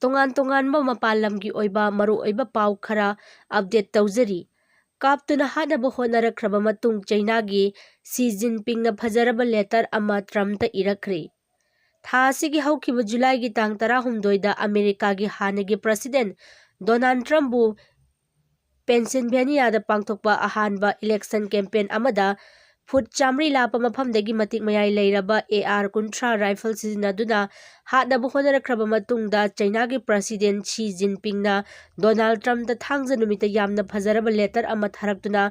ꯇꯣꯉꯥꯟꯕ ꯃꯄꯥꯟ ꯂꯝꯒꯤ ꯑꯣꯏꯕ ꯃꯔꯨꯑꯣꯏꯕ ꯄꯥꯎ ꯈꯔ ꯑꯞꯗꯦꯠ ꯇꯧꯖꯔꯤ꯫ ꯀꯥꯞꯇꯨꯅ ꯍꯥꯠꯅꯕ ꯍꯣꯠꯅꯔꯛꯈ꯭ꯔꯕ ꯃꯇꯨꯡ ꯆꯩꯅꯥꯒꯤ ꯁꯤ ꯖꯤꯟꯄꯤꯡꯅ ꯐꯖꯔꯕ ꯂꯦꯇꯔ ꯑꯃ ꯇ꯭ꯔꯝꯞꯇ ꯏꯔꯛꯈ꯭ꯔꯦ꯫ ꯊꯥ ꯑꯁꯤꯒꯤ ꯍꯧꯈꯤꯕ ꯖꯨꯂꯥꯏꯒꯤ ꯇꯥꯡ 18ꯗ ꯑꯃꯦꯔꯤꯀꯥꯒꯤ ꯍꯥꯟꯅꯒꯤ ꯄ꯭ꯔꯁꯤꯗꯦꯟꯠ ꯗꯣꯅꯥꯜꯗ ꯇ꯭ꯔꯝꯞꯕꯨ ꯄꯦꯟꯁꯤꯜꯚꯦꯅꯤꯌꯥꯗ ꯄꯥꯡꯊꯣꯛꯄ ꯑꯍꯥꯟꯕ ꯏꯂꯦꯛꯁꯟ ꯀꯦꯝꯄꯦꯟ ꯑꯃꯗ ꯐꯨꯠ 100 ꯂꯥꯞꯄ ꯃꯐꯝꯗꯒꯤ ꯃꯇꯤꯛ ꯃꯌꯥꯏ ꯂꯩꯔꯕ AR-30 ꯔꯥꯏꯐꯜ ꯁꯤꯖꯤꯟꯅꯗꯨꯅ ꯍꯥꯠꯅꯕ ꯍꯣꯠꯅꯔꯛꯈ꯭ꯔꯕ ꯃꯇꯨꯡꯗ ꯆꯩꯅꯥꯒꯤ ꯄ꯭ꯔꯁꯤꯗꯦꯟꯠ ꯁꯤ ꯖꯤꯟꯄꯤꯡꯅ ꯗꯣꯅꯥꯜꯗ ꯇ꯭ꯔꯝꯞꯇ ꯊꯥꯡꯖ ꯅꯨꯃꯤꯠꯇ ꯌꯥꯝꯅ ꯐꯖꯔꯕ ꯂꯦꯇꯔ ꯑꯃ ꯊꯥꯔꯛꯇꯨꯅ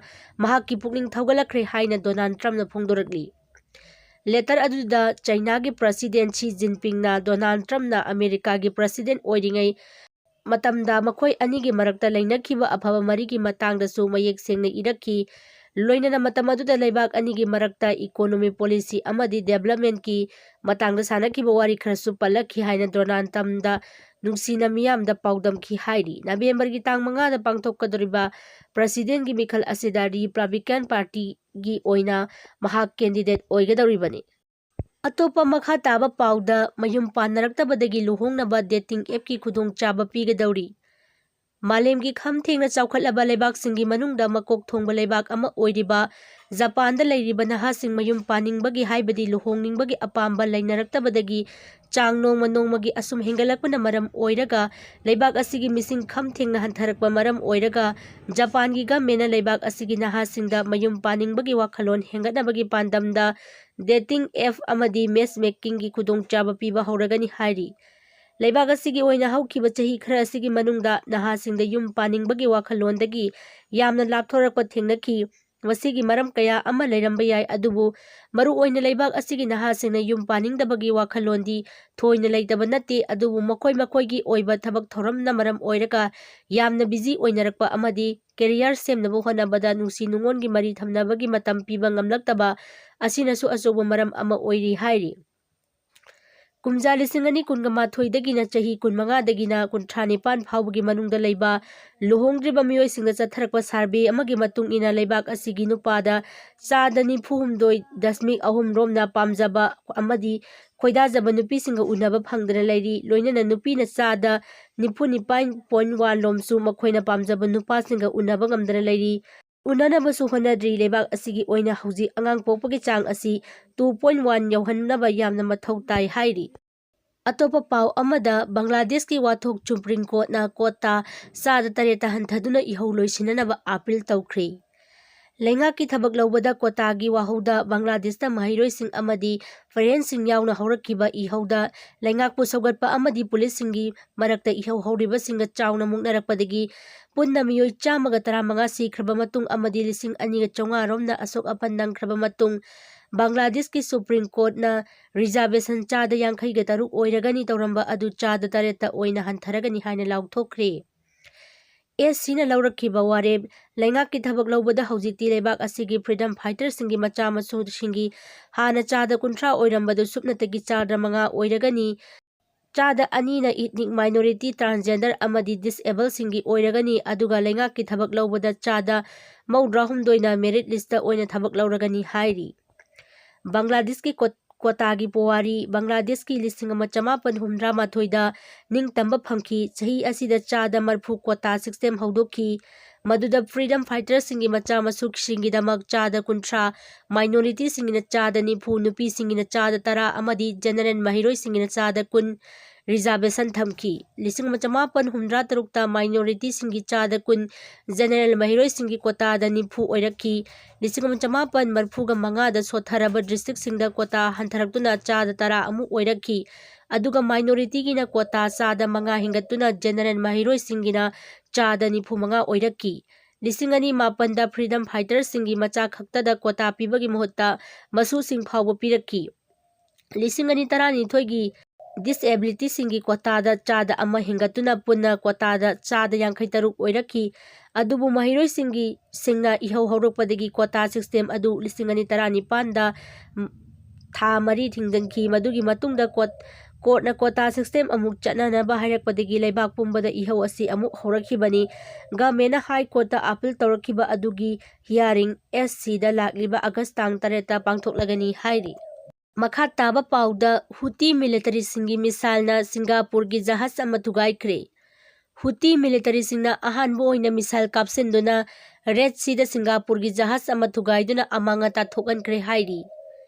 ꯃꯍꯥꯛꯀꯤ ꯄꯨꯛꯅꯤꯡ ꯊꯧꯒꯠꯂꯛꯈ꯭ꯔꯦ ꯍꯥꯏꯅ ꯗꯣꯅꯥꯜꯗ ꯇ꯭ꯔꯝꯞꯅ ꯐꯣꯡꯗꯣꯔꯛꯂꯤ꯫ ꯂꯦꯇꯔ ꯑꯗꯨꯗ ꯆꯩꯅꯥꯒꯤ ꯄ꯭ꯔꯁꯤꯗꯦꯟꯠ ꯁꯤ ꯖꯤꯟꯄꯤꯡꯅ ꯗꯣꯅꯥꯜꯗ ꯇ꯭ꯔꯝꯞꯅ ꯑꯃꯦꯔꯤꯀꯥꯒꯤ ꯄ꯭ꯔꯁꯤꯗꯦꯟꯠ ꯑꯣꯏꯔꯤꯉꯩ ꯃꯇꯝꯗ ꯃꯈꯣꯏ ꯑꯅꯤꯒꯤ ꯃꯔꯛꯇ ꯂꯩꯅꯈꯤꯕ ꯑꯐꯕ ꯃꯔꯤꯒꯤ ꯃꯇꯥꯡꯗꯁꯨ ꯃꯌꯦꯛ ꯁꯦꯡꯅ ꯏꯔꯛꯈꯤ꯫ ꯂꯣꯏꯅꯅ ꯃꯇꯝ ꯑꯗꯨꯗ ꯂꯩꯕꯥꯛ ꯑꯅꯤꯒꯤ ꯃꯔꯛꯇ ꯏꯀꯣꯅꯣꯃꯤ, ꯄꯣꯂꯤꯁꯤ ꯑꯃꯗꯤ ꯗꯤꯕꯦꯂꯞꯃꯦꯟꯠꯀꯤ ꯃꯇꯥꯡꯗ ꯁꯥꯟꯅꯈꯤꯕ ꯋꯥꯔꯤ ꯈꯔꯁꯨ ꯄꯜꯂꯛꯈꯤ ꯍꯥꯏꯅ ꯗꯣꯅꯥꯜꯗ ꯇ꯭ꯔꯝꯞꯗ ꯅꯨꯡꯁꯤꯅ ꯃꯤꯌꯥꯝꯗ ꯄꯥꯎꯗꯝꯈꯤ ꯍꯥꯏꯔꯤ꯫ ꯅꯕꯦꯝꯕꯔꯒꯤ ꯇꯥꯡ 5ꯗ ꯄꯥꯡꯊꯣꯛꯀꯗꯧꯔꯤꯕ ꯄ꯭ꯔꯁꯤꯗꯦꯟꯠꯀꯤ ꯃꯤꯈꯜ ꯑꯁꯤꯗ ꯔꯤꯄꯕ꯭ꯂꯤꯀꯥꯟ ꯄꯥꯔꯇꯤꯒꯤ ꯑꯣꯏꯅ ꯃꯍꯥꯛ ꯀꯦꯟꯗꯤꯗꯦꯠ ꯑꯣꯏꯒꯗꯧꯔꯤꯕꯅꯤ꯫ ꯑꯇꯣꯞꯄ ꯃꯈꯥ ꯇꯥꯕ ꯄꯥꯎꯗ ꯃꯌꯨꯝ ꯄꯥꯟꯅꯔꯛꯇꯕꯗꯒꯤ ꯂꯨꯍꯣꯡꯅꯕ ꯗꯦꯇꯤꯡ ꯑꯦꯞꯀꯤ ꯈꯨꯗꯣꯡꯆꯥꯕ ꯄꯤꯒꯗꯧꯔꯤ꯫ ꯃꯥꯂꯦꯝꯒꯤ ꯈꯝ ꯊꯦꯡꯅ ꯆꯥꯎꯈꯠꯂꯕ ꯂꯩꯕꯥꯛꯁꯤꯡꯒꯤ ꯃꯅꯨꯡꯗ ꯃꯀꯣꯛ ꯊꯣꯡꯕ ꯂꯩꯕꯥꯛ ꯑꯃ ꯑꯣꯏꯔꯤꯕ ꯖꯄꯥꯟꯗ ꯂꯩꯔꯤꯕ ꯅꯍꯥꯁꯤꯡ ꯃꯌꯨꯝ ꯄꯥꯅꯤꯡꯕꯒꯤ ꯍꯥꯏꯕꯗꯤ ꯂꯨꯍꯣꯡꯅꯤꯡꯕꯒꯤ ꯑꯄꯥꯝꯕ ꯂꯩꯅꯔꯛꯇꯕꯗꯒꯤ ꯆꯥꯡ ꯅꯣꯡꯃ ꯅꯣꯡꯃꯒꯤ ꯑꯁꯨꯝ ꯍꯦꯟꯒꯠꯂꯛꯄꯅ ꯃꯔꯝ ꯑꯣꯏꯔꯒ ꯂꯩꯕꯥꯛ ꯑꯁꯤꯒꯤ ꯃꯤꯁꯤꯡ ꯈꯝ ꯊꯦꯡꯅ ꯍꯟꯊꯔꯛꯄ ꯃꯔꯝ ꯑꯣꯏꯔꯒ ꯖꯄꯥꯟꯒꯤ ꯒꯚꯔꯟꯃꯦꯟꯠꯅ ꯂꯩꯕꯥꯛ ꯑꯁꯤꯒꯤ ꯅꯍꯥꯁꯤꯡꯗ ꯃꯌꯨꯝ ꯄꯥꯅꯤꯡꯕꯒꯤ ꯋꯥꯈꯜꯂꯣꯟ ꯍꯦꯟꯒꯠꯅꯕꯒꯤ ꯄꯥꯟꯗꯝꯗ ꯗꯦꯇꯤꯡ ꯑꯦꯞ ꯑꯃꯗꯤ ꯃꯦꯆꯃꯦꯀꯤꯡꯒꯤ ꯈꯨꯗꯣꯡꯆꯥꯕ ꯄꯤꯕ ꯍꯧꯔꯒꯅꯤ ꯍꯥꯏꯔꯤ꯫ ꯂꯩꯕꯥꯛ ꯑꯁꯤꯒꯤ ꯑꯣꯏꯅ ꯍꯧꯈꯤꯕ ꯆꯍꯤ ꯈꯔ ꯑꯁꯤꯒꯤ ꯃꯅꯨꯡꯗ ꯅꯍꯥꯁꯤꯡꯗ ꯌꯨꯝ ꯄꯥꯅꯤꯡꯕꯒꯤ ꯋꯥꯈꯜꯂꯣꯟꯗꯒꯤ ꯌꯥꯝꯅ ꯂꯥꯞꯊꯣꯔꯛꯄ ꯊꯦꯡꯅꯈꯤ꯫ ꯃꯁꯤꯒꯤ ꯃꯔꯝ ꯀꯌꯥ ꯑꯃ ꯂꯩꯔꯝꯕ ꯌꯥꯏ, ꯑꯗꯨꯕꯨ ꯃꯔꯨꯑꯣꯏꯅ ꯂꯩꯕꯥꯛ ꯑꯁꯤꯒꯤ ꯅꯍꯥꯁꯤꯡꯅ ꯌꯨꯝ ꯄꯥꯅꯤꯡꯗꯕꯒꯤ ꯋꯥꯈꯜꯂꯣꯟꯗꯤ ꯊꯣꯏꯅ ꯂꯩꯇꯕ ꯅꯠꯇꯦ, ꯑꯗꯨꯕꯨ ꯃꯈꯣꯏꯒꯤ ꯑꯣꯏꯕ ꯊꯕꯛ ꯊꯧꯔꯝꯅ ꯃꯔꯝ ꯑꯣꯏꯔꯒ ꯌꯥꯝꯅ ꯕꯤꯖꯤ ꯑꯣꯏꯅꯔꯛꯄ ꯑꯃꯗꯤ ꯀꯦꯔꯤꯌꯔ ꯁꯦꯝꯅꯕ ꯍꯣꯠꯅꯕꯗ ꯅꯨꯡꯁꯤ ꯅꯨꯡꯉꯣꯟꯒꯤ ꯃꯔꯤ ꯊꯝꯅꯕꯒꯤ ꯃꯇꯝ ꯄꯤꯕ ꯉꯝꯂꯛꯇꯕ ꯑꯁꯤꯅꯁꯨ ꯑꯆꯧꯕ ꯃꯔꯝ ꯑꯃ ꯑꯣꯏꯔꯤ ꯍꯥꯏꯔꯤ꯫ ꯀꯨꯝꯖꯥ 2012ꯗꯒꯤꯅ ꯆꯍꯤ 15ꯗꯒꯤꯅ 39 ꯐꯥꯎꯕꯒꯤ ꯃꯅꯨꯡꯗ ꯂꯩꯕ ꯂꯨꯍꯣꯡꯗ꯭ꯔꯤꯕ ꯃꯤꯑꯣꯏꯁꯤꯡꯗ ꯆꯠꯊꯔꯛꯄ ꯁꯔꯚꯦ ꯑꯃꯒꯤ ꯃꯇꯨꯡ ꯏꯟꯅ ꯂꯩꯕꯥꯛ ꯑꯁꯤꯒꯤ ꯅꯨꯄꯥꯗ 94.3 ꯔꯣꯝꯅ ꯄꯥꯝꯖꯕ ꯑꯃꯗꯤ ꯈꯣꯏꯗꯥꯖꯕ ꯅꯨꯄꯤꯁꯤꯡꯒ ꯎꯅꯕ ꯐꯪꯗꯅ ꯂꯩꯔꯤ꯫ ꯂꯣꯏꯅꯅ ꯅꯨꯄꯤꯅ 99.1 ꯂꯣꯝꯁꯨ ꯃꯈꯣꯏꯅ ꯄꯥꯝꯖꯕ ꯅꯨꯄꯥꯁꯤꯡꯒ ꯎꯅꯕ ꯉꯝꯗꯅ ꯂꯩꯔꯤ, ꯎꯅꯅꯕꯁꯨ ꯍꯣꯠꯅꯗ꯭ꯔꯤ꯫ ꯂꯩꯕꯥꯛ ꯑꯁꯤꯒꯤ ꯑꯣꯏꯅ ꯍꯧꯖꯤꯛ ꯑꯉꯥꯡ ꯄꯣꯛꯄꯒꯤ ꯆꯥꯡ ꯑꯁꯤ 2.1 ꯌꯧꯍꯟꯅꯕ ꯌꯥꯝꯅ ꯃꯊꯧ ꯇꯥꯏ ꯍꯥꯏꯔꯤ꯫ ꯑꯇꯣꯞꯄ ꯄꯥꯎ ꯑꯃꯗ ꯕꯪꯒ꯭ꯂꯥꯗꯦꯁꯀꯤ ꯋꯥꯊꯣꯛ ꯁꯨꯄ꯭ꯔꯤꯝ ꯀꯣꯔꯠꯅ ꯀꯣꯇꯥ 3% ꯍꯟꯊꯗꯨꯅ ꯏꯍꯧ ꯂꯣꯏꯁꯤꯟꯅꯅꯕ ꯑꯥꯄꯤꯜ ꯇꯧꯈ꯭ꯔꯦ꯫ ꯂꯩꯉꯥꯛꯀꯤ ꯊꯕꯛ ꯂꯧꯕꯗ ꯀꯣꯇꯥꯒꯤ ꯋꯥꯍꯧꯗ ꯕꯪꯒ꯭ꯂꯥꯗꯦꯁꯇ ꯃꯍꯩꯔꯣꯏꯁꯤꯡ ꯑꯃꯗꯤ ꯐꯣꯔꯦꯟꯁꯤꯡ ꯌꯥꯎꯅ ꯍꯧꯔꯛꯈꯤꯕ ꯏꯍꯧꯗ ꯂꯩꯉꯥꯛꯄꯨ ꯁꯧꯒꯠꯄ ꯑꯃꯗꯤ ꯄꯨꯂꯤꯁꯁꯤꯡꯒꯤ ꯃꯔꯛꯇ ꯏꯍꯧ ꯍꯧꯔꯤꯕꯁꯤꯡꯒ ꯆꯥꯎꯅ ꯃꯨꯛꯅꯔꯛꯄꯗꯒꯤ ꯄꯨꯟꯅ ꯃꯤꯑꯣꯏ 115 ꯁꯤꯈ꯭ꯔꯕ ꯃꯇꯨꯡ ꯑꯃꯗꯤ 2,500 ꯔꯣꯝꯅ ꯑꯁꯣꯛ ꯑꯄꯟ ꯅꯪꯈ꯭ꯔꯕ ꯃꯇꯨꯡ ꯕꯪꯒ꯭ꯂꯥꯗꯦꯁꯀꯤ ꯁꯨꯄ꯭ꯔꯤꯝ ꯀꯣꯔꯠꯅ ꯔꯤꯖꯥꯔꯚꯦꯁꯟ 53% ꯑꯣꯏꯔꯒꯅꯤ ꯇꯧꯔꯝꯕ ꯑꯗꯨ 3% ꯑꯣꯏꯅ ꯍꯟꯊꯔꯒꯅꯤ ꯍꯥꯏꯅ ꯂꯥꯎꯊꯣꯛꯈ꯭ꯔꯦ꯫ ꯑꯦꯁꯁꯤꯅ ꯂꯧꯔꯛꯈꯤꯕ ꯋꯥꯔꯦꯞ: ꯂꯩꯉꯥꯛꯀꯤ ꯊꯕꯛ ꯂꯧꯕꯗ ꯍꯧꯖꯤꯛꯇꯤ ꯂꯩꯕꯥꯛ ꯑꯁꯤꯒꯤ ꯐ꯭रीडꯝ ꯐꯥꯏꯇꯔꯁꯤꯡꯒꯤ ꯃꯆꯥ ꯃꯁꯨꯁꯤꯡꯒꯤ ꯍꯥꯟꯅ 50% ꯑꯣꯏꯔꯝꯕꯗꯨ ꯁꯨꯞꯅꯇꯒꯤ 5% ꯑꯣꯏꯔꯒꯅꯤ꯫ 2%ꯅ ꯏꯊꯅꯤꯛ ꯃꯥꯏꯅꯣꯔꯤꯇꯤ, ꯇ꯭ꯔꯥꯟꯁꯖꯦꯟꯗꯔ ꯑꯃꯗꯤ ꯗꯤꯁꯑꯦꯕꯜꯁꯤꯡꯒꯤ ꯑꯣꯏꯔꯒꯅꯤ, ꯑꯗꯨꯒ ꯂꯩꯉꯥꯛꯀꯤ ꯊꯕꯛ ꯂꯧꯕꯗ 38%ꯅ ꯃꯦꯔꯤꯠ ꯂꯤꯁꯇ ꯑꯣꯏꯅ ꯊꯕꯛ ꯂꯧꯔꯒꯅꯤ ꯍꯥꯏꯔꯤ꯫ ꯕꯪꯒ꯭ꯂꯥꯗꯦꯁꯀꯤ ꯀꯣꯇꯥꯒꯤ ꯄꯨꯋꯥꯔꯤ: ꯕꯪꯒ꯭ꯂꯥꯗꯦꯁꯀꯤ 1978ꯗ ꯅꯤꯡꯇꯝꯕ ꯐꯪꯈꯤ꯫ ꯆꯍꯤ ꯑꯁꯤꯗ 30% ꯀꯣꯇꯥ ꯁꯤꯁꯇꯦꯝ ꯍꯧꯗꯣꯛꯈꯤ, ꯃꯗꯨꯗ ꯐ꯭रीडꯝ ꯐꯥꯏꯇꯔꯁꯤꯡꯒꯤ ꯃꯆꯥ ꯃꯁꯨꯁꯤꯡꯒꯤꯗꯃꯛ 30%, ꯃꯥꯏꯅꯣꯔꯤꯇꯤꯁꯤꯡꯒꯤꯅ 90%, ꯅꯨꯄꯤꯁꯤꯡꯒꯤꯅ 10% ꯑꯃꯗꯤ ꯖꯦꯅꯔꯦꯜ ꯃꯍꯩꯔꯣꯏꯁꯤꯡꯒꯤꯅ 10% ꯔꯤꯖꯥꯔꯚꯦꯁꯟ ꯊꯝꯈꯤ꯫ 1973ꯇ ꯃꯥꯏꯅꯣꯔꯤꯇꯤꯁꯤꯡꯒꯤ 10%, ꯖꯦꯅꯔꯦꯜ ꯃꯍꯩꯔꯣꯏꯁꯤꯡꯒꯤ ꯀꯣꯇꯥꯗ 90% ꯑꯣꯏꯔꯛꯈꯤ꯫ 1975ꯗ ꯁꯣꯠꯊꯔꯕ ꯗꯤꯁꯇ꯭ꯔꯤꯛꯁꯤꯡꯗ ꯀꯣꯇꯥ ꯍꯟꯊꯔꯛꯇꯨꯅ 10% ꯑꯃꯨꯛ ꯑꯣꯏꯔꯛꯈꯤ, ꯑꯗꯨꯒ ꯃꯥꯏꯅꯣꯔꯤꯇꯤꯒꯤꯅ ꯀꯣꯇꯥ 5% ꯍꯦꯟꯒꯠꯇꯨꯅ ꯖꯦꯅꯔꯦꯜ ꯃꯍꯩꯔꯣꯏꯁꯤꯡꯒꯤꯅ 95% ꯑꯣꯏꯔꯛꯈꯤ꯫ 2007ꯗ ꯐ꯭रीडꯝ ꯐꯥꯏꯇꯔꯁꯤꯡꯒꯤ ꯃꯆꯥ ꯈꯛꯇꯗ ꯀꯣꯇꯥ ꯄꯤꯕꯒꯤ ꯃꯍꯨꯠꯇ ꯃꯁꯨꯁꯤꯡ ꯐꯥꯎꯕ ꯄꯤꯔꯛꯈꯤ꯫ 2012ꯒꯤ ꯗꯤꯁꯑꯦꯕꯤꯂꯤꯇꯤꯁꯤꯡꯒꯤ ꯀꯣꯇꯥꯗ 1% ꯍꯦꯟꯒꯠꯇꯨꯅ ꯄꯨꯟꯅ ꯀꯣꯇꯥꯗ 53% ꯑꯣꯏꯔꯛꯈꯤ, ꯑꯗꯨꯕꯨ ꯃꯍꯩꯔꯣꯏꯁꯤꯡꯅ ꯏꯍꯧ ꯍꯧꯔꯛꯄꯗꯒꯤ ꯀꯣꯇꯥ ꯁꯤꯁꯇꯦꯝ ꯑꯗꯨ 2019ꯗ ꯊꯥ 4 ꯊꯤꯡꯖꯤꯟꯈꯤ꯫ ꯃꯗꯨꯒꯤ ꯃꯇꯨꯡꯗ ꯀꯣꯔꯠꯅ ꯀꯣꯇꯥ ꯁꯤꯁꯇꯦꯝ ꯑꯃꯨꯛ ꯆꯠꯅꯅꯕ ꯍꯥꯏꯔꯛꯄꯗꯒꯤ ꯂꯩꯕꯥꯛ ꯄꯨꯝꯕꯗ ꯏꯍꯧ ꯑꯁꯤ ꯑꯃꯨꯛ ꯍꯧꯔꯛꯈꯤꯕꯅꯤ꯫ ꯒꯚꯔꯟꯃꯦꯟꯠꯅ ꯍꯥꯏ ꯀꯣꯔꯠꯇ ꯑꯥꯄꯤꯜ ꯇꯧꯔꯛꯈꯤꯕ ꯑꯗꯨꯒꯤ ꯍꯤꯌꯥꯔꯤꯡ ꯑꯦꯁꯁꯤꯗ ꯂꯥꯛꯂꯤꯕ ꯑꯥꯒꯁ ꯇꯥꯡ 8ꯗ ꯄꯥꯡꯊꯣꯛꯂꯒꯅꯤ ꯍꯥꯏꯔꯤ꯫ ꯃꯈꯥ ꯇꯥꯕ ꯄꯥꯎꯗ ꯍꯨꯇꯤ ꯃꯤꯂꯤꯇꯔꯤꯁꯤꯡꯒꯤ ꯃꯤꯁꯥꯏꯜꯅ ꯁꯤꯡꯒꯥꯄꯨꯔꯒꯤ ꯖꯍꯥꯖ ꯑꯃ ꯊꯨꯒꯥꯏꯈ꯭ꯔꯦ꯫ ꯍꯨꯇꯤ ꯃꯤꯂꯤꯇꯔꯤꯁꯤꯡꯅ ꯑꯍꯥꯟꯕ ꯑꯣꯏꯅ ꯃꯤꯁꯥꯏꯜ ꯀꯥꯞꯁꯤꯟꯗꯨꯅ ꯔꯦꯗ ꯁꯤꯗ ꯁꯤꯡꯒꯥꯄꯨꯔꯒꯤ ꯖꯍꯥꯖ ꯑꯃ ꯊꯨꯒꯥꯏꯗꯨꯅ ꯑꯃꯥꯡ ꯑꯇꯥ ꯊꯣꯛꯍꯟꯈ꯭ꯔꯦ ꯍꯥꯏꯔꯤ꯫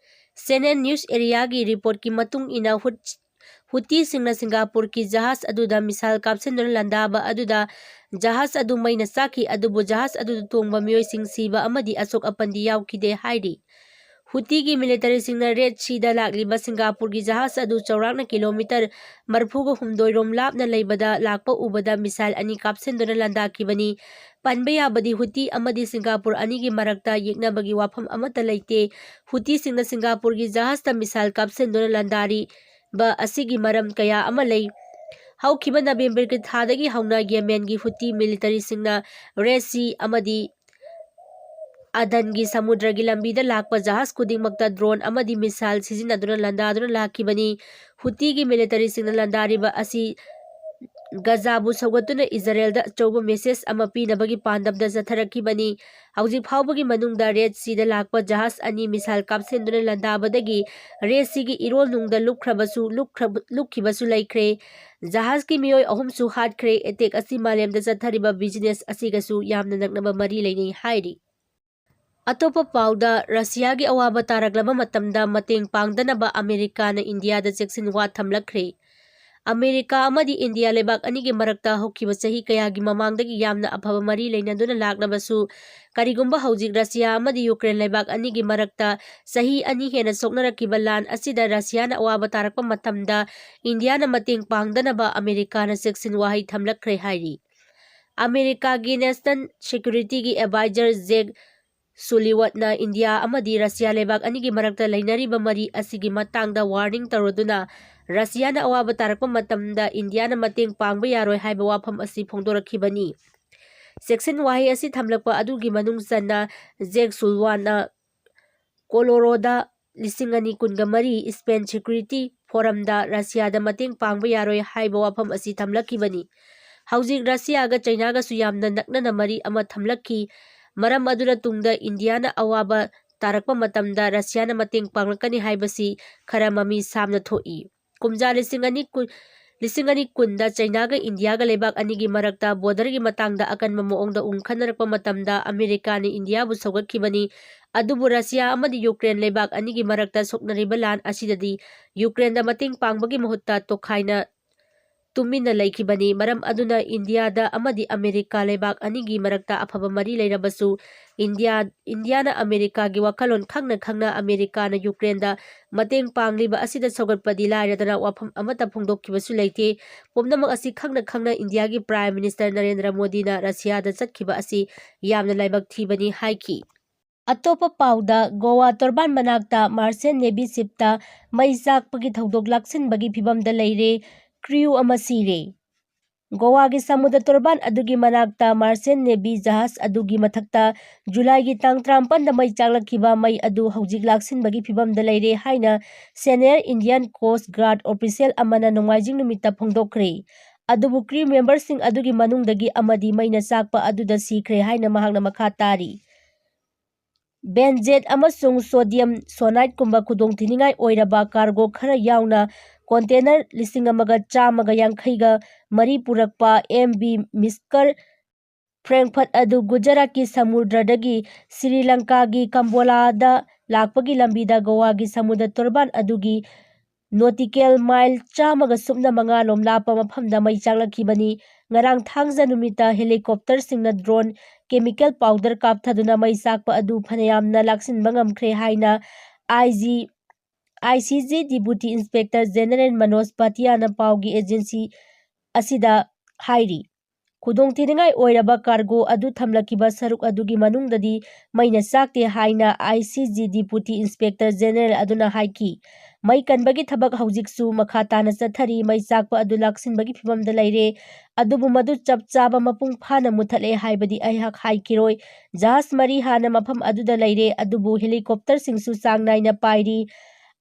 ꯁꯤꯑꯦꯟꯑꯦꯟ ꯅ꯭ꯌꯨꯁ ꯑꯦꯔꯤꯌꯥꯒꯤ ꯔꯤꯄꯣꯔꯠꯀꯤ ꯃꯇꯨꯡ ꯏꯟꯅ ꯍꯨꯇꯤꯁꯤꯡꯅ ꯁꯤꯡꯒꯥꯄꯨꯔꯒꯤ ꯖꯍꯥꯖ ꯑꯗꯨꯗ ꯃꯤꯁꯥꯏꯜ ꯀꯥꯞꯁꯤꯟꯗꯨꯅ ꯂꯥꯟꯗꯥꯕ ꯑꯗꯨꯗ ꯖꯍꯥꯖ ꯑꯗꯨ ꯃꯩꯅ ꯆꯥꯛꯈꯤ, ꯑꯗꯨꯕꯨ ꯖꯍꯥꯖ ꯑꯗꯨꯗ ꯇꯣꯡꯕ ꯃꯤꯑꯣꯏꯁꯤꯡ ꯁꯤꯕ ꯑꯃꯗꯤ ꯑꯁꯣꯛ ꯑꯄꯟꯗꯤ ꯌꯥꯎꯈꯤꯗꯦ ꯍꯥꯏꯔꯤ꯫ ꯍꯨꯇꯤꯒꯤ ꯃꯤꯂꯤꯇꯔꯤꯁꯤꯡꯅ ꯔꯦꯗ ꯁꯤꯗ ꯂꯥꯛꯂꯤꯕ ꯁꯤꯡꯒꯥꯄꯨꯔꯒꯤ ꯖꯍꯥꯖ ꯑꯗꯨ ꯆꯥꯎꯔꯥꯛꯅ ꯀꯤꯂꯣꯃꯤꯇꯔ 44 ꯔꯣꯝ ꯂꯥꯞꯅ ꯂꯩꯕꯗ ꯂꯥꯛꯄ ꯎꯕꯗ ꯃꯤꯁꯥꯏꯜ ꯑꯅꯤ ꯀꯥꯞꯁꯤꯟꯗꯨꯅ ꯂꯥꯟꯗꯥꯈꯤꯕꯅꯤ꯫ ꯄꯟꯕ ꯌꯥꯕꯗꯤ ꯍꯨꯇꯤ ꯑꯃꯗꯤ ꯁꯤꯡꯒꯥꯄꯨꯔ ꯑꯅꯤꯒꯤ ꯃꯔꯛꯇ ꯌꯦꯛꯅꯕꯒꯤ ꯋꯥꯐꯝ ꯑꯃꯠꯇ ꯂꯩꯇꯦ꯫ ꯍꯨꯇꯤꯁꯤꯡꯅ ꯁꯤꯡꯒꯥꯄꯨꯔꯒꯤ ꯖꯍꯥꯖꯇ ꯃꯤꯁꯥꯏꯜ ꯀꯥꯞꯁꯤꯟꯗꯨꯅ ꯂꯥꯟꯗꯥꯔꯤꯕ ꯑꯁꯤꯒꯤ ꯃꯔꯝ ꯀꯌꯥ ꯑꯃ ꯂꯩ꯫ ꯍꯧꯈꯤꯕ ꯅꯕꯦꯝꯕꯔꯒꯤ ꯊꯥꯗꯒꯤ ꯍꯧꯅ ꯌꯦꯃꯦꯟꯒꯤ ꯍꯨꯇꯤ ꯃꯤꯂꯤꯇꯔꯤꯁꯤꯡꯅ ꯔꯦꯗ ꯁꯤ ꯑꯃꯗꯤ ꯑꯗꯟꯒꯤ ꯁꯃꯨꯗ꯭ꯔꯒꯤ ꯂꯝꯕꯤꯗ ꯂꯥꯛꯄ ꯖꯍꯥꯖ ꯈꯨꯗꯤꯡꯃꯛꯇ ꯗ꯭ꯔꯣꯟ ꯑꯃꯗꯤ ꯃꯤꯁꯥꯏꯜ ꯁꯤꯖꯤꯟꯅꯗꯨꯅ ꯂꯥꯟꯗꯥꯗꯨꯅ ꯂꯥꯛꯈꯤꯕꯅꯤ꯫ ꯍꯨꯇꯤꯒꯤ ꯃꯤꯂꯤꯇꯔꯤꯁꯤꯡꯅ ꯂꯥꯟꯗꯥꯔꯤꯕ ꯑꯁꯤ ꯒꯖꯥꯕꯨ ꯁꯧꯒꯠꯇꯨꯅ ꯏꯖꯔꯦꯜꯗ ꯑꯆꯧꯕ ꯃꯦꯁꯦꯖ ꯑꯃ ꯄꯤꯅꯕꯒꯤ ꯄꯥꯟꯗꯝꯗ ꯆꯠꯊꯔꯛꯈꯤꯕꯅꯤ꯫ ꯍꯧꯖꯤꯛ ꯐꯥꯎꯕꯒꯤ ꯃꯅꯨꯡꯗ ꯔꯦꯗ ꯁꯤꯗ ꯂꯥꯛꯄ ꯖꯍꯥꯖ ꯑꯅꯤ ꯃꯤꯁꯥꯏꯜ ꯀꯥꯞꯁꯤꯟꯗꯨꯅ ꯂꯥꯟꯗꯥꯕꯗꯒꯤ ꯔꯦꯗ ꯁꯤꯒꯤ ꯏꯔꯣꯜꯅꯨꯡꯗ ꯂꯨꯞꯈꯤꯕꯁꯨ ꯂꯩꯈ꯭ꯔꯦ꯫ ꯖꯍꯥꯖꯀꯤ ꯃꯤꯑꯣꯏ 3ꯁꯨ ꯍꯥꯠꯈ꯭ꯔꯦ꯫ ꯑꯦꯇꯦꯛ ꯑꯁꯤ ꯃꯥꯂꯦꯝꯗ ꯆꯠꯊꯔꯤꯕ ꯕꯤꯖꯤꯅꯦꯁ ꯑꯁꯤꯒꯁꯨ ꯌꯥꯝꯅ ꯅꯛꯅꯕ ꯃꯔꯤ ꯂꯩꯅꯩ ꯍꯥꯏꯔꯤ꯫ ꯑꯇꯣꯞꯄ ꯄꯥꯎꯗ ꯔꯁꯤꯌꯥꯒꯤ ꯑꯋꯥꯕ ꯇꯥꯔꯛꯂꯕ ꯃꯇꯝꯗ ꯃꯇꯦꯡ ꯄꯥꯡꯗꯅꯕ ꯑꯃꯦꯔꯤꯀꯥꯅ ꯏꯟꯗꯤꯌꯥꯗ ꯆꯦꯛꯁꯤꯟꯋꯥ ꯊꯝꯂꯛꯈ꯭ꯔꯦ꯫ ꯑꯃꯦꯔꯤꯀꯥ ꯑꯃꯗꯤ ꯏꯟꯗꯤꯌꯥ ꯂꯩꯕꯥꯛ ꯑꯅꯤꯒꯤ ꯃꯔꯛꯇ ꯍꯧꯈꯤꯕ ꯆꯍꯤ ꯀꯌꯥꯒꯤ ꯃꯃꯥꯡꯗꯒꯤ ꯌꯥꯝꯅ ꯑꯐꯕ ꯃꯔꯤ ꯂꯩꯅꯗꯨꯅ ꯂꯥꯛꯂꯕꯁꯨ ꯀꯔꯤꯒꯨꯝꯕ ꯍꯧꯖꯤꯛ ꯔꯁꯤꯌꯥ ꯑꯃꯗꯤ ꯌꯨꯀ꯭ꯔꯦꯟ ꯂꯩꯕꯥꯛ ꯑꯅꯤꯒꯤ ꯃꯔꯛꯇ ꯆꯍꯤ 2 ꯍꯦꯟꯅ ꯁꯣꯛꯅꯔꯛꯈꯤꯕ ꯂꯥꯟ ꯑꯁꯤꯗ ꯔꯁꯤꯌꯥꯅ ꯑꯋꯥꯕ ꯇꯥꯔꯛꯄ ꯃꯇꯝꯗ ꯏꯟꯗꯤꯌꯥꯅ ꯃꯇꯦꯡ ꯄꯥꯡꯗꯅꯕ ꯑꯃꯦꯔꯤꯀꯥꯅ ꯆꯦꯛꯁꯤꯟ ꯋꯥꯍꯩ ꯊꯝꯂꯛꯈ꯭ꯔꯦ ꯍꯥꯏꯔꯤ꯫ ꯑꯃꯦꯔꯤꯀꯥꯒꯤ ꯅꯦꯁꯅꯦꯜ ꯁꯦꯀ꯭ꯌꯨꯔꯤꯇꯤꯒꯤ ꯑꯦꯗꯚꯥꯏꯖꯔ ꯖꯦꯛ ꯁꯨꯂꯤꯋꯥꯟꯅ ꯏꯟꯗꯤꯌꯥ ꯑꯃꯗꯤ ꯔꯁꯤꯌꯥ ꯂꯩꯕꯥꯛ ꯑꯅꯤꯒꯤ ꯃꯔꯛꯇ ꯂꯩꯅꯔꯤꯕ ꯃꯔꯤ ꯑꯁꯤꯒꯤ ꯃꯇꯥꯡꯗ ꯋꯥꯔꯅꯤꯡ ꯇꯧꯔꯗꯨꯅ ꯔꯁꯤꯌꯥꯅ ꯑꯋꯥꯕ ꯇꯥꯔꯛꯄ ꯃꯇꯝꯗ ꯏꯟꯗꯤꯌꯥꯅ ꯃꯇꯦꯡ ꯄꯥꯡꯕ ꯌꯥꯔꯣꯏ ꯍꯥꯏꯕ ꯋꯥꯐꯝ ꯑꯁꯤ ꯐꯣꯡꯗꯣꯔꯛꯈꯤꯕꯅꯤ꯫ ꯆꯦꯛꯁꯤꯟ ꯋꯥꯍꯩ ꯑꯁꯤ ꯊꯝꯂꯛꯄ ꯑꯗꯨꯒꯤ ꯃꯅꯨꯡ ꯆꯟꯅ ꯖꯦꯛ ꯁꯨꯂꯤꯋꯥꯟꯅ ꯀꯣꯂꯣꯔꯣꯗ 2023 ꯁ꯭ꯄꯦꯟ ꯁꯦꯀ꯭ꯌꯨꯔꯤꯇꯤ ꯐꯣꯔꯝꯗ ꯔꯁꯤꯌꯥꯗ ꯃꯇꯦꯡ ꯄꯥꯡꯕ ꯌꯥꯔꯣꯏ ꯍꯥꯏꯕ ꯋꯥꯐꯝ ꯑꯁꯤ ꯊꯝꯂꯛꯈꯤꯕꯅꯤ꯫ ꯍꯧꯖꯤꯛ ꯔꯁꯤꯌꯥꯒ ꯆꯩꯅꯥꯒꯁꯨ ꯌꯥꯝꯅ ꯅꯛꯅꯅ ꯃꯔꯤ ꯑꯃ ꯊꯝꯂꯛꯈꯤ, ꯃꯔꯝ ꯑꯗꯨꯅ ꯇꯨꯡꯗ ꯏꯟꯗꯤꯌꯥꯅ ꯑꯋꯥꯕ ꯇꯥꯔꯛꯄ ꯃꯇꯝꯗ ꯔꯁꯤꯌꯥꯅ ꯃꯇꯦꯡ ꯄꯥꯡꯂꯛꯀꯅꯤ ꯍꯥꯏꯕꯁꯤ ꯈꯔ ꯃꯃꯤ ꯁꯥꯝꯅ ꯊꯣꯛꯏ꯫ ꯀꯨꯝꯖꯥ 2010ꯗ ꯆꯩꯅꯥꯒ ꯏꯟꯗꯤꯌꯥꯒ ꯂꯩꯕꯥꯛ ꯑꯅꯤꯒꯤ ꯃꯔꯛꯇ ꯕꯣꯔꯗꯔꯒꯤ ꯃꯇꯥꯡꯗ ꯑꯀꯟꯕ ꯃꯑꯣꯡꯗ ꯈꯟꯅꯔꯛꯄ ꯃꯇꯝꯗ ꯑꯃꯦꯔꯤꯀꯥꯅ ꯏꯟꯗꯤꯌꯥꯕꯨ ꯁꯧꯒꯠꯈꯤꯕꯅꯤ꯫ ꯑꯗꯨꯕꯨ ꯔꯁꯤꯌꯥ ꯑꯃꯗꯤ ꯌꯨꯀ꯭ꯔꯦꯟ ꯂꯩꯕꯥꯛ ꯑꯅꯤꯒꯤ ꯃꯔꯛꯇ ꯁꯣꯛꯅꯔꯤꯕ ꯂꯥꯟ ꯑꯁꯤꯗꯗꯤ ꯌꯨꯀ꯭ꯔꯦꯟꯗ ꯃꯇꯦꯡ ꯄꯥꯡꯕꯒꯤ ꯃꯍꯨꯠꯇ ꯇꯣꯈꯥꯏꯅ ꯇꯨꯃꯤꯟꯅ ꯂꯩꯈꯤꯕꯅꯤ꯫ ꯃꯔꯝ ꯑꯗꯨꯅ ꯏꯟꯗꯤꯌꯥꯗ ꯑꯃꯗꯤ ꯑꯃꯦꯔꯤꯀꯥ ꯂꯩꯕꯥꯛ ꯑꯅꯤꯒꯤ ꯃꯔꯛꯇ ꯑꯐꯕ ꯃꯔꯤ ꯂꯩꯔꯕꯁꯨ ꯏꯟꯗꯤꯌꯥꯅ ꯑꯃꯦꯔꯤꯀꯥꯒꯤ ꯋꯥꯈꯜꯂꯣꯟ ꯈꯪꯅ ꯑꯃꯦꯔꯤꯀꯥꯅ ꯌꯨꯀ꯭ꯔꯦꯟꯗ ꯃꯇꯦꯡ ꯄꯥꯡꯂꯤꯕ ꯑꯁꯤꯗ ꯁꯧꯒꯠꯄꯗꯤ ꯂꯥꯏꯔꯗꯅ ꯋꯥꯐꯝ ꯑꯃꯠꯇ ꯐꯣꯡꯗꯣꯛꯈꯤꯕꯁꯨ ꯂꯩꯇꯦ꯫ ꯄꯨꯝꯅꯃꯛ ꯑꯁꯤ ꯈꯪꯅ ꯏꯟꯗꯤꯌꯥꯒꯤ ꯄ꯭ꯔꯥꯏꯝ ꯃꯤꯅꯤꯁꯇꯔ ꯅꯔꯦꯟꯗ꯭ꯔ ꯃꯣꯗꯤꯅ ꯔꯁꯤꯌꯥꯗ ꯆꯠꯈꯤꯕ ꯑꯁꯤ ꯌꯥꯝꯅ ꯂꯥꯏꯕꯛ ꯊꯤꯕꯅꯤ ꯍꯥꯏꯈꯤ꯫ ꯑꯇꯣꯞꯄ ꯄꯥꯎꯗ ꯒꯣꯋꯥ ꯇꯣꯔꯕꯥꯟ ꯃꯅꯥꯛꯇ ꯃꯥꯔꯆꯦꯟ ꯅꯦꯚꯤ ꯁꯤꯞꯇ ꯃꯩ ꯆꯥꯛꯄꯒꯤ ꯊꯧꯗꯣꯛ ꯂꯥꯛꯁꯤꯟꯕꯒꯤ ꯐꯤꯚꯝꯗ ꯂꯩꯔꯦ, ꯀ꯭ꯔꯤꯎ ꯑꯃ ꯁꯤꯔꯦ꯫ ꯒꯣꯋꯥꯒꯤ ꯁꯃꯨꯗ꯭ꯔ ꯇꯣꯔꯕꯥꯟ ꯑꯗꯨꯒꯤ ꯃꯅꯥꯛꯇ ꯃꯥꯔꯆꯦꯟ ꯅꯦꯚꯤ ꯖꯍꯥꯖ ꯑꯗꯨꯒꯤ ꯃꯊꯛꯇ ꯖꯨꯂꯥꯏꯒꯤ ꯇꯥꯡ 53ꯗ ꯃꯩ ꯆꯥꯛꯂꯛꯈꯤꯕ ꯃꯩ ꯑꯗꯨ ꯍꯧꯖꯤꯛ ꯂꯥꯛꯁꯤꯟꯕꯒꯤ ꯐꯤꯚꯝꯗ ꯂꯩꯔꯦ ꯍꯥꯏꯅ ꯁꯦꯅꯤꯌꯔ ꯏꯟꯗꯤꯌꯟ ꯀꯣꯁꯠ ꯒꯥꯔꯗ ꯑꯣꯐꯤꯁꯤꯌꯦꯜ ꯑꯃꯅ ꯅꯣꯡꯃꯥꯏꯖꯤꯡ ꯅꯨꯃꯤꯠꯇ ꯐꯣꯡꯗꯣꯛꯈ꯭ꯔꯦ꯫ ꯑꯗꯨꯕꯨ ꯀ꯭ꯔꯤꯎ ꯃꯦꯝꯕꯔꯁꯤꯡ ꯑꯗꯨꯒꯤ ꯃꯅꯨꯡꯗꯒꯤ ꯑꯃꯗꯤ ꯃꯩꯅ ꯆꯥꯛꯄ ꯑꯗꯨꯗ ꯁꯤꯈ꯭ꯔꯦ ꯍꯥꯏꯅ ꯃꯍꯥꯛꯅ ꯃꯈꯥ ꯇꯥꯔꯤ꯫ ꯕꯦꯟꯖꯦꯠ ꯑꯃꯁꯨꯡ ꯁꯣꯗꯤꯌꯝ ꯁꯣꯅꯥꯏꯠꯀꯨꯝꯕ ꯈꯨꯗꯣꯡꯊꯤꯅꯤꯡꯉꯥꯏ ꯑꯣꯏꯔꯕ ꯀꯥꯔꯒꯣ ꯈꯔ ꯌꯥꯎꯅ ꯀꯣꯟꯇꯦꯅꯔ 1,150 ꯄꯨꯔꯛꯄ ꯑꯦꯝ.ꯚꯤ. ꯃꯤꯁꯀꯔ ꯐ꯭ꯔꯦꯡꯛꯐꯔꯠ ꯑꯗꯨ ꯒꯨꯖꯔꯥꯠꯀꯤ ꯁꯃꯨꯗ꯭ꯔꯗꯒꯤ ꯁ꯭ꯔꯤꯂꯪꯀꯥꯒꯤ ꯀꯝꯕꯣꯂꯥꯗ ꯂꯥꯛꯄꯒꯤ ꯂꯝꯕꯤꯗ ꯒꯣꯋꯥꯒꯤ ꯁꯃꯨꯗ꯭ꯔ ꯇꯣꯔꯕꯥꯟ ꯑꯗꯨꯒꯤ ꯅꯣꯇꯤꯀꯦꯜ ꯃꯥꯏꯜ 105 ꯂꯣꯝ ꯂꯥꯞꯄ ꯃꯐꯝꯗ ꯃꯩ ꯆꯥꯛꯂꯛꯈꯤꯕꯅꯤ꯫ ꯉꯔꯥꯡ ꯊꯥꯡꯖ ꯅꯨꯃꯤꯠꯇ ꯍꯦꯂꯤꯀꯣꯞꯇꯔꯁꯤꯡꯅ ꯗ꯭ꯔꯣꯟ ꯀꯦꯃꯤꯀꯦꯜ ꯄꯥꯎꯗꯔ ꯀꯥꯞꯊꯗꯨꯅ ꯃꯩ ꯆꯥꯛꯄ ꯑꯗꯨ ꯐꯅꯌꯥꯝꯅ ꯂꯥꯛꯁꯤꯟꯕ ꯉꯝꯈ꯭ꯔꯦ ꯍꯥꯏꯅ ꯑꯥꯏ.ꯁꯤ.ꯖꯤ. ꯗꯤꯄꯨꯇꯤ ꯏꯟꯁꯄꯦꯛꯇꯔ ꯖꯦꯅꯔꯦꯜ ꯃꯅꯣꯖ ꯚꯥꯇꯤꯌꯥꯅ ꯄꯥꯎꯒꯤ ꯑꯦꯖꯦꯟꯁꯤ ꯑꯁꯤꯗ ꯍꯥꯏꯔꯤ꯫ ꯈꯨꯗꯣꯡꯊꯤꯅꯤꯡꯉꯥꯏ ꯑꯣꯏꯔꯕ ꯀꯥꯔꯒꯣ ꯑꯗꯨ ꯊꯝꯂꯛꯈꯤꯕ ꯁꯔꯨꯛ ꯑꯗꯨꯒꯤ ꯃꯅꯨꯡꯗꯗꯤ ꯃꯩꯅ ꯆꯥꯛꯇꯦ ꯍꯥꯏꯅ ꯑꯥꯏ.ꯁꯤ.ꯖꯤ. ꯗꯤꯄꯨꯇꯤ ꯏꯟꯁꯄꯦꯛꯇꯔ ꯖꯦꯅꯔꯦꯜ ꯑꯗꯨꯅ ꯍꯥꯏꯈꯤ꯫ ꯃꯩ ꯀꯟꯕꯒꯤ ꯊꯕꯛ ꯍꯧꯖꯤꯛꯁꯨ ꯃꯈꯥ ꯇꯥꯅ ꯆꯠꯊꯔꯤ, ꯃꯩ ꯆꯥꯛꯄ ꯑꯗꯨ ꯂꯥꯛꯁꯤꯟꯕꯒꯤ ꯐꯤꯚꯝꯗ ꯂꯩꯔꯦ, ꯑꯗꯨꯕꯨ ꯃꯗꯨ ꯆꯞ ꯆꯥꯕ ꯃꯄꯨꯡ ꯐꯥꯅ ꯃꯨꯠꯊꯠꯂꯦ ꯍꯥꯏꯕꯗꯤ ꯑꯩꯍꯥꯛ ꯍꯥꯏꯈꯤꯔꯣꯏ꯫ ꯖꯍꯥꯖ ꯃꯔꯤ ꯍꯥꯟꯅ ꯃꯐꯝ ꯑꯗꯨꯗ ꯂꯩꯔꯦ, ꯑꯗꯨꯕꯨ ꯍꯦꯂꯤꯀꯣꯞꯇꯔꯁꯤꯡꯁꯨ ꯆꯥꯡ ꯅꯥꯏꯅ ꯄꯥꯏꯔꯤ꯫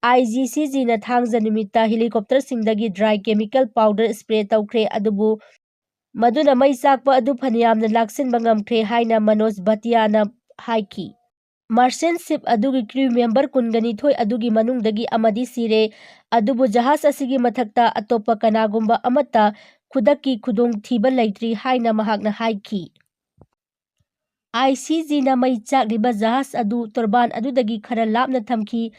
ꯑꯥꯏ.ꯖꯤ.ꯁꯤ.ꯖꯤ.ꯅ ꯊꯥꯡꯖ ꯅꯨꯃꯤꯠꯇ ꯍꯦꯂꯤꯀꯣꯞꯇꯔꯁꯤꯡꯗꯒꯤ ꯗ꯭ꯔꯥꯏ ꯀꯦꯃꯤꯀꯦꯜ ꯄꯥꯎꯗꯔ ꯁ꯭ꯄ꯭ꯔꯦ ꯇꯧꯈ꯭ꯔꯦ, ꯑꯗꯨꯕꯨ ꯃꯗꯨꯅ ꯃꯩ ꯆꯥꯛꯄ ꯑꯗꯨ ꯐꯅꯌꯥꯝꯅ ꯂꯥꯛꯁꯤꯟꯕ ꯉꯝꯈ꯭ꯔꯦ ꯍꯥꯏꯅ ꯃꯅꯣꯖ ꯚꯥꯇꯤꯌꯥꯅ ꯍꯥꯏꯈꯤ꯫ ꯃꯥꯔꯆꯦꯟꯠ ꯁꯤꯞ ꯑꯗꯨꯒꯤ ꯀ꯭ꯔꯨ ꯃꯦꯝꯕꯔ 22 ꯑꯗꯨꯒꯤ ꯃꯅꯨꯡꯗꯒꯤ ꯑꯃꯗꯤ ꯁꯤꯔꯦ, ꯑꯗꯨꯕꯨ ꯖꯍꯥꯖ ꯑꯁꯤꯒꯤ ꯃꯊꯛꯇ ꯑꯇꯣꯞꯄ ꯀꯅꯥꯒꯨꯝꯕ ꯑꯃꯠꯇ ꯈꯨꯗꯛꯀꯤ ꯈꯨꯗꯣꯡꯊꯤꯕ ꯂꯩꯇ꯭ꯔꯤ ꯍꯥꯏꯅ ꯃꯍꯥꯛꯅ ꯍꯥꯏꯈꯤ꯫ ICGꯅ ꯃꯩ ꯆꯥꯛꯂꯤꯕ ꯖꯍꯥꯖ ꯑꯗꯨ ꯇꯣꯔꯕꯥꯟ ꯑꯗꯨꯗꯒꯤ ꯈꯔ ꯂꯥꯞꯅ ꯊꯝꯈꯤ꯫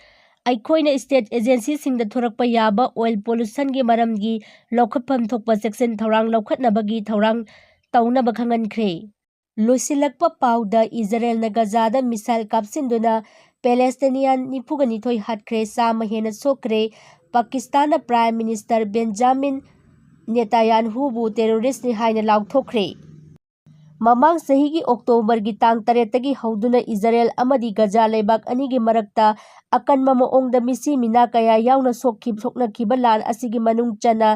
ꯑꯩꯈꯣꯏꯅ ꯁ꯭ꯇꯦꯠ ꯑꯦꯖꯦꯟꯁꯤꯁꯤꯡꯗ ꯊꯣꯔꯛꯄ ꯌꯥꯕ ꯑꯣꯏꯜ ꯄꯣꯂꯨꯁꯟꯒꯤ ꯃꯔꯝꯒꯤ ꯂꯧꯈꯠꯐꯝ ꯊꯣꯛꯄ ꯆꯦꯛꯁꯤꯟ ꯊꯧꯔꯥꯡ ꯂꯧꯈꯠꯅꯕꯒꯤ ꯊꯧꯔꯥꯡ ꯇꯧꯅꯕ ꯈꯪꯍꯟꯈ꯭ꯔꯦ꯫ ꯂꯣꯏꯁꯤꯜꯂꯛꯄ ꯄꯥꯎꯗ ꯏꯖꯔꯦꯜꯅ ꯒꯖꯥꯗ ꯃꯤꯁꯥꯏꯜ ꯀꯥꯞꯁꯤꯟꯗꯨꯅ ꯄꯦꯂꯦꯁꯇꯤꯅꯤꯌꯥꯟ 92 ꯍꯥꯠꯈ꯭ꯔꯦ, 100 ꯍꯦꯟꯅ ꯁꯣꯛꯈ꯭ꯔꯦ꯫ ꯄꯥꯀꯤꯁꯇꯥꯟꯅ ꯄ꯭ꯔꯥꯏꯝ ꯃꯤꯅꯤꯁꯇꯔ ꯕꯦꯟꯖꯥꯃꯤꯟ ꯅꯦꯇꯥꯟꯌꯥꯍꯨꯕꯨ ꯇꯦꯔꯣꯔꯤꯁꯠꯅꯤ ꯍꯥꯏꯅ ꯂꯥꯎꯊꯣꯛꯈ꯭ꯔꯦ꯫ ꯃꯃꯥꯡ ꯆꯍꯤꯒꯤ ꯑꯣꯛꯇꯣꯕꯔꯒꯤ ꯇꯥꯡ 8ꯇꯒꯤ ꯍꯧꯗꯨꯅ ꯏꯖꯔꯦꯜ ꯑꯃꯗꯤ ꯒꯖꯥ ꯂꯩꯕꯥꯛ ꯑꯅꯤꯒꯤ ꯃꯔꯛꯇ ꯑꯀꯟꯕ ꯃꯑꯣꯡꯗ ꯃꯤꯁꯤ ꯃꯤꯅꯥ ꯀꯌꯥ ꯌꯥꯎꯅ ꯁꯣꯛꯅꯈꯤꯕ ꯂꯥꯟ ꯑꯁꯤꯒꯤ ꯃꯅꯨꯡ ꯆꯟꯅ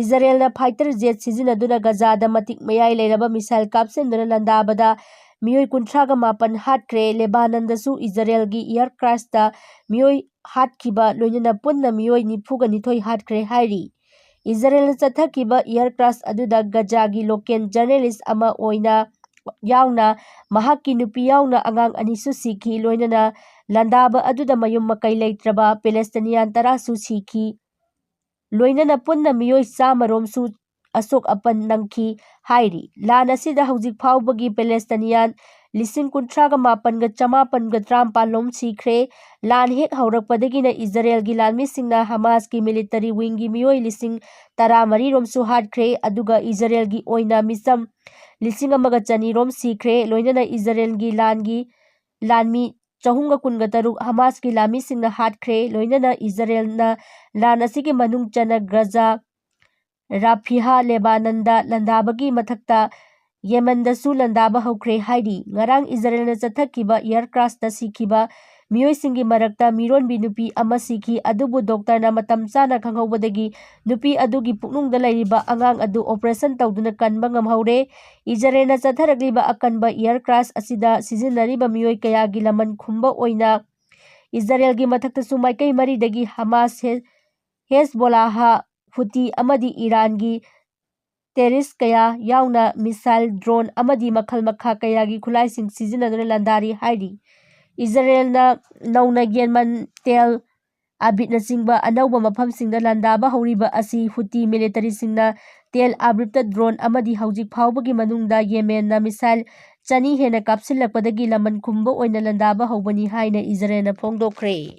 ꯏꯖꯔꯦꯜꯅ ꯐꯥꯏꯇꯔ ꯖꯦꯠ ꯁꯤꯖꯤꯟꯅꯗꯨꯅ ꯒꯖꯥꯗ ꯃꯇꯤꯛ ꯃꯌꯥꯏ ꯂꯩꯔꯕ ꯃꯤꯁꯥꯏꯜ ꯀꯥꯞꯁꯤꯟꯗꯨꯅ ꯂꯥꯟꯗꯥꯕꯗ ꯃꯤꯑꯣꯏ 39 ꯍꯥꯠꯈ꯭ꯔꯦ꯫ ꯂꯦꯕꯥꯅꯟꯗꯁꯨ ꯏꯖꯔꯦꯜꯒꯤ ꯏꯌꯥꯔꯀ꯭ꯔꯥꯐꯇ ꯃꯤꯑꯣꯏ ꯍꯥꯠꯈꯤꯕ ꯂꯣꯏꯅꯅ ꯄꯨꯟꯅ ꯃꯤꯑꯣꯏ 92 ꯍꯥꯠꯈ꯭ꯔꯦ ꯍꯥꯏꯔꯤ꯫ ꯏꯖꯔꯦꯜꯅ ꯆꯠꯊꯈꯤꯕ ꯏꯌꯥꯔꯀ꯭ꯔꯥꯐ ꯑꯗꯨꯗ ꯒꯖꯥꯒꯤ ꯂꯣꯀꯦꯜ ꯖꯔꯅꯦꯂꯤꯁꯠ ꯑꯃ ꯌꯥꯎꯅ ꯃꯍꯥꯛꯀꯤ ꯅꯨꯄꯤ ꯌꯥꯎꯅ ꯑꯉꯥꯡ 2ꯁꯨ ꯁꯤꯈꯤ, ꯂꯣꯏꯅꯅ ꯂꯥꯟꯗꯥꯕ ꯑꯗꯨꯗ ꯃꯌꯨꯝ ꯃꯀꯩ ꯂꯩꯇ꯭ꯔꯕ ꯄꯦꯂꯦꯁꯇꯤꯅꯤꯌꯥꯟ 10ꯁꯨ ꯁꯤꯈꯤ, ꯂꯣꯏꯅꯅ ꯄꯨꯟꯅ ꯃꯤꯑꯣꯏ 100ꯔꯣꯝꯁꯨ ꯑꯁꯣꯛ-ꯑꯄꯟ ꯅꯪꯈꯤ ꯍꯥꯏꯔꯤ꯫ ꯂꯥꯟ ꯑꯁꯤꯗ ꯍꯧꯖꯤꯛ ꯐꯥꯎꯕꯒꯤ ꯄꯦꯂꯦꯁꯇꯤꯅꯤꯌꯥꯟ 39,913 ꯁꯤꯈ꯭ꯔꯦ꯫ ꯂꯥꯟ ꯍꯦꯛ ꯍꯧꯔꯛꯄꯗꯒꯤꯅ ꯏꯖꯔꯦꯜꯒꯤ ꯂꯥꯟꯃꯤꯁꯤꯡꯅ ꯍꯃꯥꯁꯀꯤ ꯃꯤꯂꯤꯇꯔꯤ ꯋꯤꯡꯒꯤ ꯃꯤꯑꯣꯏ 14,000ꯔꯣꯝꯁꯨ ꯍꯥꯠꯈ꯭ꯔꯦ, ꯑꯗꯨꯒ ꯏꯖꯔꯦꯜꯒꯤ ꯑꯣꯏꯅ ꯃꯤꯆꯝ 1,200 ꯁꯤꯈ꯭ꯔꯦ, ꯂꯣꯏꯅꯅ ꯏꯖꯔꯦꯜꯒꯤ ꯂꯥꯟꯃꯤ 423 ꯍꯃꯥꯁꯀꯤ ꯂꯥꯟꯃꯤꯁꯤꯡꯅ ꯍꯥꯠꯈ꯭ꯔꯦ, ꯂꯣꯏꯅꯅ ꯏꯖꯔꯦꯜꯅ ꯂꯥꯟ ꯑꯁꯤꯒꯤ ꯃꯅꯨꯡ ꯆꯟꯅ ꯒꯖꯥ, ꯔꯥꯐꯤꯍ, ꯂꯦꯕꯥꯅꯟꯗ ꯂꯥꯟꯗꯥꯕꯒꯤ ꯃꯊꯛꯇ ꯌꯦꯃꯟꯗꯁꯨ ꯂꯥꯟꯗꯥꯕ ꯍꯧꯈ꯭ꯔꯦ ꯍꯥꯏꯔꯤ꯫ ꯉꯔꯥꯡ ꯏꯖꯔꯦꯜꯅ ꯆꯠꯊꯈꯤꯕ ꯏꯌꯥꯔꯀ꯭ꯔꯥꯐꯇ ꯁꯤꯈꯤꯕ ꯃꯤꯑꯣꯏꯁꯤꯡꯒꯤ ꯃꯔꯛꯇ ꯃꯤꯔꯣꯟꯕꯤ ꯅꯨꯄꯤ ꯑꯃ ꯁꯤꯈꯤ, ꯑꯗꯨꯕꯨ ꯗꯣꯛꯇꯔꯅ ꯃꯇꯝ ꯆꯥꯅ ꯈꯪꯍꯧꯕꯗꯒꯤ ꯅꯨꯄꯤ ꯑꯗꯨꯒꯤ ꯄꯨꯛꯅꯨꯡꯗ ꯂꯩꯔꯤꯕ ꯑꯉꯥꯡ ꯑꯗꯨ ꯑꯣꯄꯔꯦꯁꯟ ꯇꯧꯗꯨꯅ ꯀꯟꯕ ꯉꯝꯍꯧꯔꯦ꯫ ꯏꯖꯔꯦꯜꯅ ꯆꯠꯊꯔꯛꯂꯤꯕ ꯑꯀꯟꯕ ꯏꯌꯥꯔꯀ꯭ꯔꯥꯐ ꯑꯁꯤꯗ ꯁꯤꯖꯤꯟꯅꯔꯤꯕ ꯃꯤꯑꯣꯏ ꯀꯌꯥꯒꯤ ꯂꯃꯟ ꯈꯨꯝꯕ ꯑꯣꯏꯅ ꯏꯖꯔꯦꯜꯒꯤ ꯃꯊꯛꯇꯁꯨ ꯃꯥꯏꯀꯩ 4ꯗꯒꯤ ꯍꯃꯥꯁ, ꯍꯦꯖꯕꯣꯂꯥꯍ, ꯍꯨꯇꯤ ꯑꯃꯗꯤ ꯏꯔꯥꯟꯒꯤ ꯇꯦꯔꯤꯁꯠ ꯀꯌꯥ ꯌꯥꯎꯅ ꯃꯤꯁꯥꯏꯜ, ꯗ꯭ꯔꯣꯟ ꯑꯃꯗꯤ ꯃꯈꯜ ꯃꯈꯥ ꯀꯌꯥꯒꯤ ꯈꯨꯠꯂꯥꯏꯁꯤꯡ ꯁꯤꯖꯤꯟꯅꯗꯨꯅ ꯂꯥꯟꯗꯥꯔꯤ ꯍꯥꯏꯔꯤ꯫ ꯏꯖꯔꯦꯜꯅ ꯅꯧꯅ ꯌꯦꯃꯟ, ꯇꯦꯜ ꯑꯕꯤꯕꯅꯆꯤꯡꯕ ꯑꯅꯧꯕ ꯃꯐꯝꯁꯤꯡꯗ ꯂꯥꯟꯗꯥꯕ ꯍꯧꯔꯤꯕ ꯑꯁꯤ ꯍꯨꯇꯤ ꯃꯤꯂꯤꯇꯔꯤꯁꯤꯡꯅ ꯇꯦꯜ ꯑꯕꯤꯕꯇ ꯗ꯭ꯔꯣꯟ ꯑꯃꯗꯤ ꯍꯧꯖꯤꯛ ꯐꯥꯎꯕꯒꯤ ꯃꯅꯨꯡꯗ ꯌꯦꯃꯦꯟꯅ ꯃꯤꯁꯥꯏꯜ 200 ꯍꯦꯟꯅ ꯀꯥꯞꯁꯤꯜꯂꯛꯄꯗꯒꯤ ꯂꯃꯟ ꯈꯨꯝꯕ ꯑꯣꯏꯅ ꯂꯥꯟꯗꯥꯕ ꯍꯧꯕꯅꯤ ꯍꯥꯏꯅ ꯏꯖꯔꯦꯜꯅ ꯐꯣꯡꯗꯣꯛꯈ꯭ꯔꯦ꯫